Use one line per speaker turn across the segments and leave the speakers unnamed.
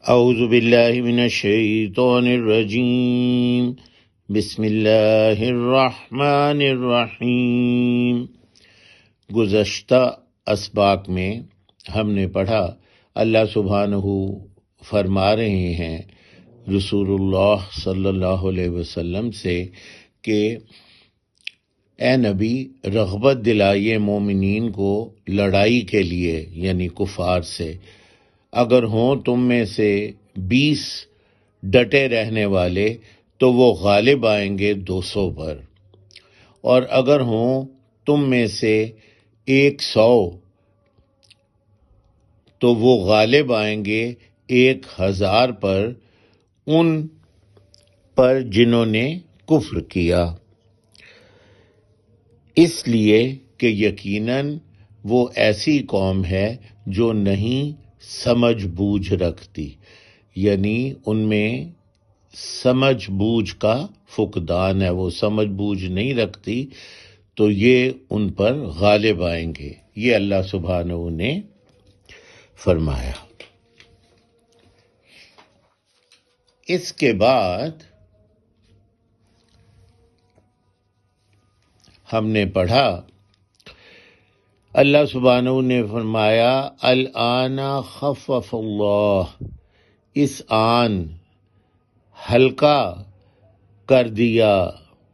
اعوذ باللہ من الشیطان الرجیم بسم اللہ الرحمن الرحیم۔ گزشتہ اسباق میں ہم نے پڑھا اللہ سبحانہ فرما رہے ہیں رسول اللہ صلی اللہ علیہ وسلم سے کہ اے نبی رغبت دلائیے مومنین کو لڑائی کے لیے، یعنی کفار سے۔ اگر ہوں تم میں سے 20 ڈٹے رہنے والے تو وہ غالب آئیں گے 200 پر، اور اگر ہوں تم میں سے 100 تو وہ غالب آئیں گے 1000 پر، ان پر جنہوں نے کفر کیا، اس لیے کہ یقیناً وہ ایسی قوم ہے جو نہیں سمجھ بوجھ رکھتی، یعنی ان میں سمجھ بوجھ کا فقدان ہے، وہ سمجھ بوجھ نہیں رکھتی، تو یہ ان پر غالب آئیں گے، یہ اللہ سبحانہ نے فرمایا۔ اس کے بعد ہم نے پڑھا اللہ سبحانہ نے فرمایا الآن خفف اللہ، اس آن ہلکا کر دیا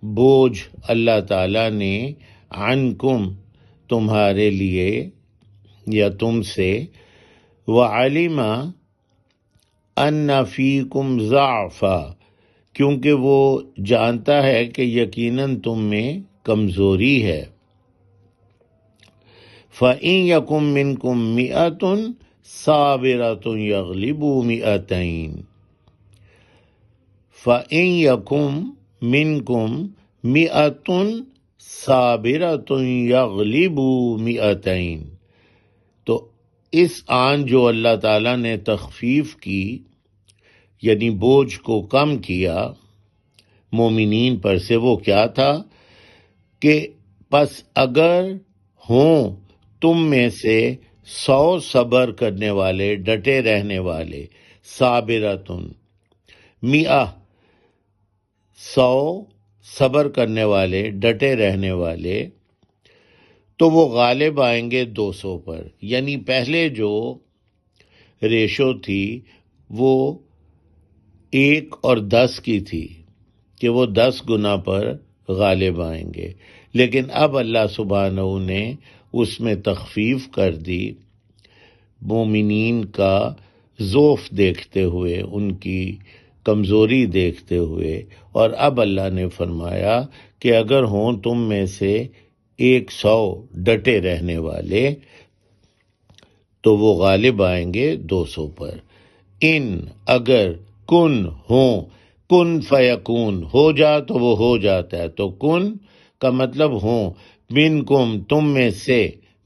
بوجھ اللہ تعالیٰ نے عنکم تمہارے لیے یا تم سے، وعلم ان فیکم ضعفا، کیونکہ وہ جانتا ہے کہ یقیناً تم میں کمزوری ہے۔ فَإِن يَكُن مِّنكُم مِّئَةٌ صَابِرَةٌ يَغْلِبُوا مِئَتَيْنِ، فَإِن يَكُن مِّنكُم مِّئَةٌ صَابِرَةٌ يَغْلِبُوا مِئَتَيْنِ، تو اس آن جو اللہ تعالیٰ نے تخفیف کی، یعنی بوجھ کو کم کیا مومنین پر سے، وہ کیا تھا کہ پس اگر ہوں تم میں سے 100 صبر کرنے والے، ڈٹے رہنے والے، صابرتن 100 صبر کرنے والے، ڈٹے رہنے والے، تو وہ غالب آئیں گے 200 پر، یعنی پہلے جو ریشو تھی وہ 1 اور 10 کی تھی کہ وہ 10 گنا پر غالب آئیں گے، لیکن اب اللہ سبحانہ نے اس میں تخفیف کر دی، مومنین کا ضعف دیکھتے ہوئے، ان کی کمزوری دیکھتے ہوئے، اور اب اللہ نے فرمایا کہ اگر ہوں تم میں سے 100 ڈٹے رہنے والے تو وہ غالب آئیں گے 200 پر۔ ان اگر کن ہوں، کن فیکون، ہو جا تو وہ ہو جاتا ہے، تو کن کا مطلب ہوں، منکم تم میں سے،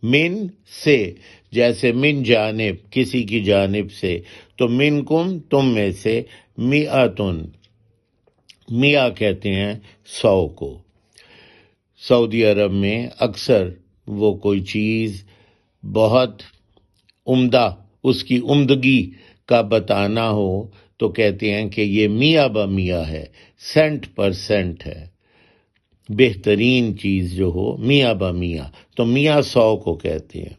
من سے، جیسے من جانب کسی کی جانب سے، تو منکم تم میں سے، میاتن، میا کہتے ہیں 100 کو۔ سعودی عرب میں اکثر وہ کوئی چیز بہت عمدہ، اس کی عمدگی کا بتانا ہو تو کہتے ہیں کہ یہ میاں با میاں ہے، سینٹ پر سینٹ ہے، بہترین چیز جو ہو میاں با میاں، تو میاں 100 کو کہتے ہیں۔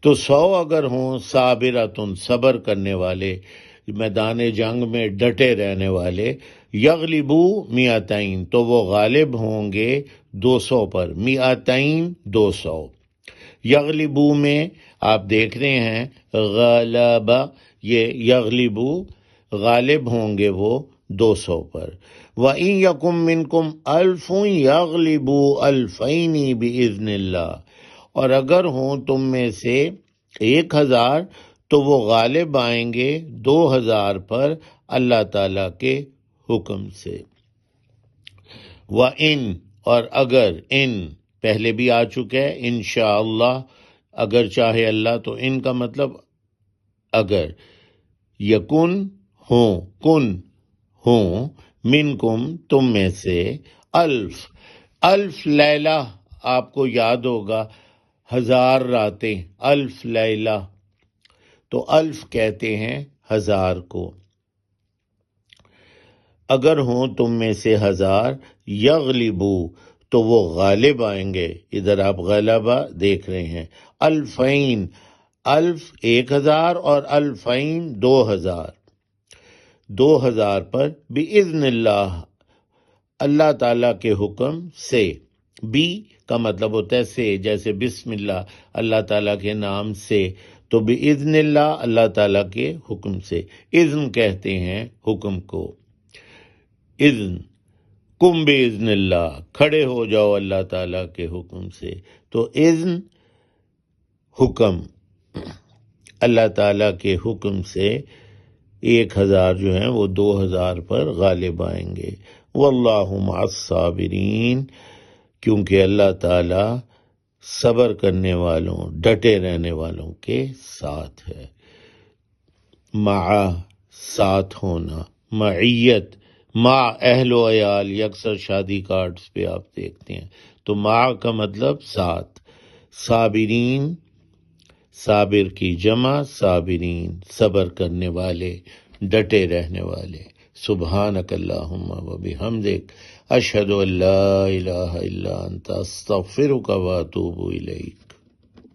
تو 100 اگر ہوں صابراتن، صبر کرنے والے، میدان جنگ میں ڈٹے رہنے والے، یغلبو میاتین، تو وہ غالب ہوں گے 200 پر، میاتین 200۔ یغلبو میں آپ دیکھ رہے ہیں غلبہ، یہ یغلبو غالب ہوں گے وہ 200 پر۔ وَإِن يَكُن مِّنكُمْ أَلْفٌ يَغْلِبُوا أَلْفَيْنِ بِإِذْنِ اللَّهِ، اور اگر ہوں تم میں سے 1000 تو وہ غالب آئیں گے 2000 پر اللہ تعالیٰ کے حکم سے۔ وَإِن، اور اگر، ان پہلے بھی آ چکا ہے، انشاءاللہ، اگر چاہے اللہ، تو ان کا مطلب اگر، یکن ہوں، کن ہوں، منکم تم میں سے، الف، الف لیلہ آپ کو یاد ہوگا، 1000 راتیں، الف لیلہ، تو الف کہتے ہیں 1000 کو، اگر ہوں تم میں سے 1000 یغلبو تو وہ غالب آئیں گے. ادھر آپ غلبہ دیکھ رہے ہیں. الفین، الف 1000 اور الفین 2000، 2000 پر بِإِذْنِ اللہ، اللہ تعالیٰ کے حکم سے. بی کا مطلب ہوتا ہے سے، جیسے بسم اللہ اللہ تعالیٰ کے نام سے، تو بِإِذْنِ اللہ اللہ تعالیٰ کے حکم سے. اذن کہتے ہیں حکم کو. اذن، کم بِإِذْنِ اللہ، کھڑے ہو جاؤ اللہ تعالیٰ کے حکم سے. تو اذن حکم، اللہ تعالیٰ کے حکم سے 1000 جو ہیں وہ 2000 پر غالب آئیں گے. واللہ مع الصابرین، کیونکہ اللہ تعالیٰ صبر کرنے والوں، ڈٹے رہنے والوں کے ساتھ ہے. مع، ساتھ ہونا، معیت، مع اہل و عیال، یہ اکثر شادی کارڈز پہ آپ دیکھتے ہیں. تو مع کا مطلب ساتھ. صابرین، صابر کی جمع صابرین، صبر کرنے والے، ڈٹے رہنے والے. سبحانک اللہم و بحمدک، اشہد ان لا الہ الا انت، استغفرک و اتوب الیک.